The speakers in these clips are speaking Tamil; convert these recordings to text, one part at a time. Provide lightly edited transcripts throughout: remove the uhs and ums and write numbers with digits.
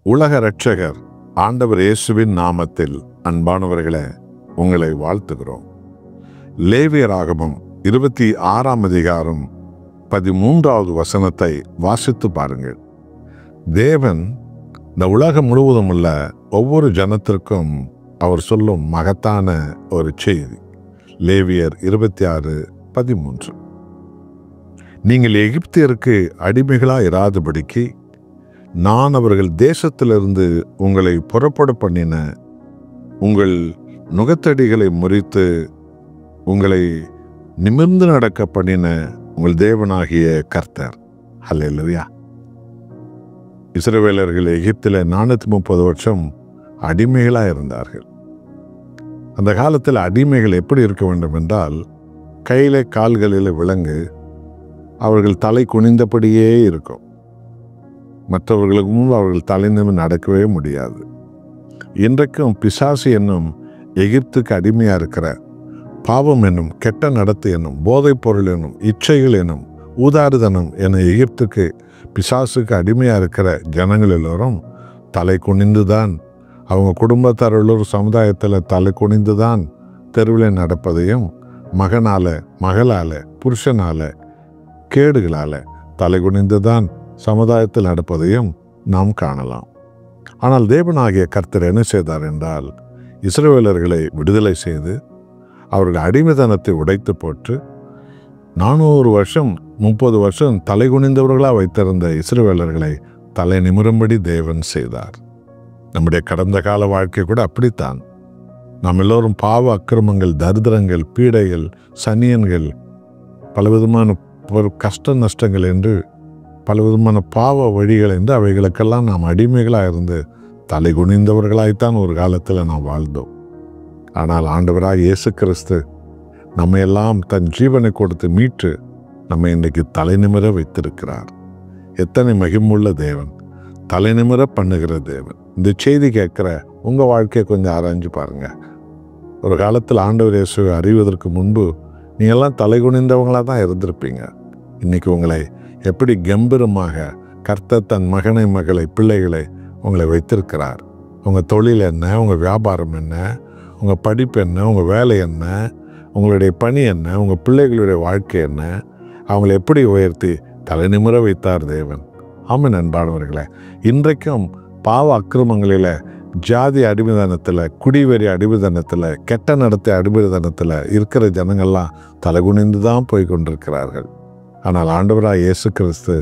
உலக இரட்சகர் ஆண்டவர் இயேசுவின் நாமத்தில் அன்பானவர்களே, உங்களை வாழ்த்துகிறோம். லேவியராகமம் 26ஆம் அதிகாரம் 13வது வசனத்தை வாசித்து பாருங்கள். தேவன் இந்த உலகம் முழுவதும் உள்ள ஒவ்வொரு ஜனத்திற்கும் அவர் சொல்லும் மகத்தான ஒரு செய்தி. லேவியர் 26:13. நீங்கள் எகிப்தியருக்கு அடிமைகளாய் இராதபடிக்கு நான் அவர்கள் தேசத்திலிருந்து உங்களை புறப்பட பண்ணின உங்கள் நுகத்தடிகளை முறித்து உங்களை நிமிர்ந்து நடக்க பண்ணின உங்கள் தேவனாகிய கர்த்தர். அல்லேலூயா. இஸ்ரவேலர்கள் எகிப்தில் 430 வருஷம் அடிமைகளாக இருந்தார்கள். அந்த காலத்தில் அடிமைகள் எப்படி இருக்க வேண்டும் என்றால், கையில கால்களில் விலங்கு, அவர்கள் தலை குனிந்தபடியே இருக்கும். மற்றவர்களுக்கு முன்பு அவர்கள் தலை நிமிர்ந்து நடக்கவே முடியாது. இன்றைக்கும் பிசாசு என்னும் எகிப்துக்கு அடிமையாக இருக்கிற பாவம் என்னும் கெட்ட நடத்தை என்னும் போதைப் பொருள் என்னும் இச்சைகள் என்னும் ஊதாரிதனம் என எகிப்துக்கு பிசாசுக்கு அடிமையாக இருக்கிற ஜனங்கள் எல்லோரும் தலை குனிந்துதான், அவங்க குடும்பத்தாரோட சமுதாயத்தில் தலை குனிந்துதான் தெருவில் நடப்பதையும், மகனால மகளால புருஷனால கேடுகளால தலை குனிந்துதான் சமுதாயத்தில் நடப்பதையும் நாம் காணலாம். ஆனால் தேவனாகிய கர்த்தர் என்ன செய்தார் என்றால், இஸ்ரவேலர்களை விடுதலை செய்து அவர்கள் அடிமைத்தனத்தை உடைத்து போட்டு 400 வருஷம் 30 வருஷம் தலை குனிந்தவர்களாக வைத்திருந்த இஸ்ரவேலர்களை தலை நிமிரும்படி தேவன் செய்தார். நம்முடைய கடந்த கால வாழ்க்கை கூட அப்படித்தான். நாம் எல்லோரும் பாவ அக்கிரமங்கள், தரித்திரங்கள், பீடைகள், சனியன்கள், பலவிதமான கஷ்ட நஷ்டங்கள் என்று பலவிதமான பாவ வழிகள் என்று அவைகளுக்கெல்லாம் நாம் அடிமைகளாக இருந்து தலை குனிந்தவர்களாய்த்தான் ஒரு காலத்தில் நாம் வாழ்ந்தோம். ஆனால் ஆண்டவராக இயேசு கிறிஸ்து நம்ம எல்லாம் தன் ஜீவனை கொடுத்து மீட்டு நம்மை இன்றைக்கு தலை நிமிர வைத்திருக்கிறார். எத்தனை மகிமுள்ள தேவன், தலை நிமிர பண்ணுகிற தேவன். இந்த செய்தி கேட்குற உங்கள் வாழ்க்கையை கொஞ்சம் ஆராய்ஞ்சு பாருங்க. ஒரு காலத்தில் ஆண்டவர் இயேசுவை அறிவதற்கு முன்பு நீங்கள்லாம் தலை குனிந்தவங்களாக தான் இருந்திருப்பீங்க. இன்னைக்கு உங்களை எப்படி கம்பீரமாக கர்த்தர் தன் மகனை மகளை பிள்ளைகளை உங்களை வைத்திருக்கிறார். உங்கள் தொழில் என்ன, உங்கள் வியாபாரம் என்ன, உங்கள் படிப்பு என்ன, உங்கள் வேலை என்ன, உங்களுடைய பணி என்ன, உங்கள் பிள்ளைகளுடைய வாழ்க்கை என்ன, அவங்களை எப்படி உயர்த்தி தலை நிமிர வைத்தார் தேவன். ஆமாம் அன்பானவர்களே, இன்றைக்கும் பாவ அக்கிரமங்களில், ஜாதி அடிமைதனத்தில், குடிவெறி அடிமைதனத்தில், கெட்ட நடத்தை அடிமைதனத்தில் இருக்கிற ஜனங்கள்லாம் தலைகுனிந்து தான் போய் கொண்டிருக்கிறார்கள். ஆனால் ஆண்டவராக இயேசு கிறிஸ்து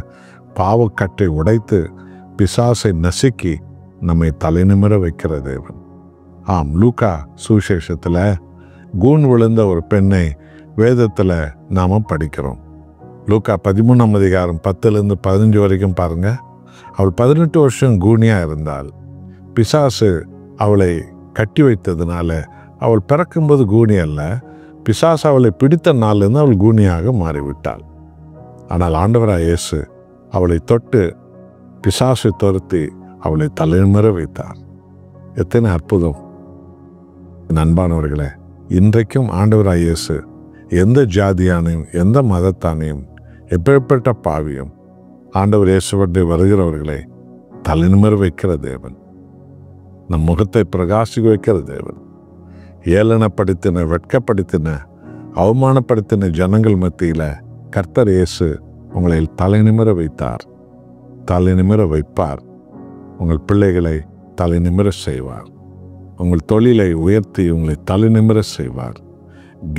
பாவக்கட்டை உடைத்து பிசாசை நசுக்கி நம்மை தலை நிமிர வைக்கிற தேவன். ஆம், லூக்கா சுவிசேஷத்தில் கூன் விழுந்த ஒரு பெண்ணை வேதத்தில் நாம் படிக்கிறோம். லூக்கா 13ஆம் அதிகாரம் 10-15 வரைக்கும் பாருங்க. அவள் 18 வருஷம் கூனியாக இருந்தாள். பிசாசு அவளை கட்டி வைத்ததுனால அவள் பிறக்கும்போது கூனி அல்ல, பிசாசு அவளை பிடித்த நாளிலிருந்து அவள் கூனியாக மாறிவிட்டாள். ஆனால் ஆண்டவராக இயேசு அவளை தொட்டு பிசாசை துரத்தி அவளை தலைநிமிர வைத்தார். எத்தனை அற்புதம்! அன்பானவர்களே, இன்றைக்கும் ஆண்டவராக இயேசு எந்த ஜாதியானையும் எந்த மதத்தானையும் எப்பேற்பட்ட பாவியும் ஆண்டவர் இயேசுவட்டை வருகிறவர்களை தலைநிமிர வைக்கிற தேவன். நம் முகத்தை பிரகாசிக்க வைக்கிற தேவன். ஏளனப்படுத்தின, வெட்கப்படுத்தின, அவமானப்படுத்தின ஜனங்கள் மத்தியில் கர்த்தர் இயேசு உங்களை தலை நிமிர வைத்தார், தலை நிமிர வைப்பார். உங்கள் பிள்ளைகளை தலை நிமிர செய்வார். உங்கள் தொழிலை உயர்த்தி உங்களை தலை நிமிர செய்வார்.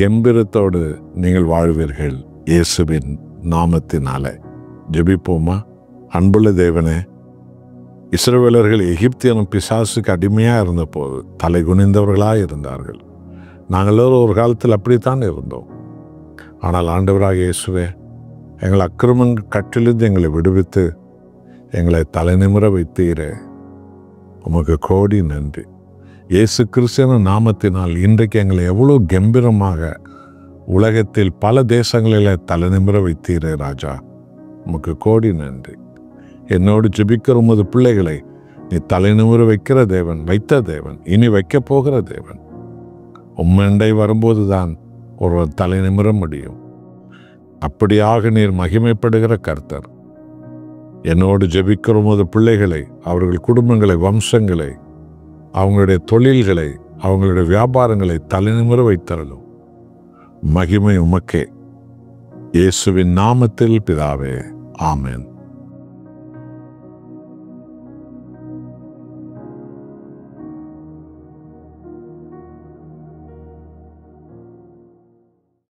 கம்பீரத்தோடு நீங்கள் வாழ்வீர்கள் இயேசுவின் நாமத்தினாலே. ஜெபிப்போமா? அன்புள்ள தேவனே, இஸ்ரவேலர்கள் எகிப்தியனும் பிசாசுக்கு அடிமையாக இருந்தபோது தலை குனிந்தவர்களாக இருந்தார்கள். நாங்கள் எல்லோரும் ஒரு காலத்தில் அப்படித்தான் இருந்தோம். ஆனால் ஆண்டவராக இயேசுவே, எங்கள் அக்கிரமங்கள் கட்டிலிருந்து எங்களை விடுவித்து எங்களை தலை நிமிர வைத்தீரே, உமக்கு கோடி நன்றி. இயேசு கிறிஸ்துவின் நாமத்தினால் இன்றைக்கு எங்களை எவ்வளோ கம்பீரமாக உலகத்தில் பல தேசங்களில் தலை நிமிர வைத்தீரே ராஜா, உமக்கு கோடி நன்றி. என்னோடு ஜெபிக்கிற உமது பிள்ளைகளை நீ தலை நிமிர வைக்கிற தேவன், வைத்த தேவன், இனி வைக்க போகிற தேவன். உம்மண்டை வரும்போது தான் ஒருவர் தலை நிமிர முடியும். அப்படியாக நீர் மகிமைப்படுகிற கர்த்தர். என்னோடு ஜெபிக்கிற உமது பிள்ளைகளை, அவர்கள் குடும்பங்களை, வம்சங்களை, அவங்களுடைய தொழில்களை, அவங்களுடைய வியாபாரங்களை தலைநிமிர வைத்தரலும். மகிமை உமக்கே. இயேசுவின் நாமத்தில் பிதாவே, ஆமென்.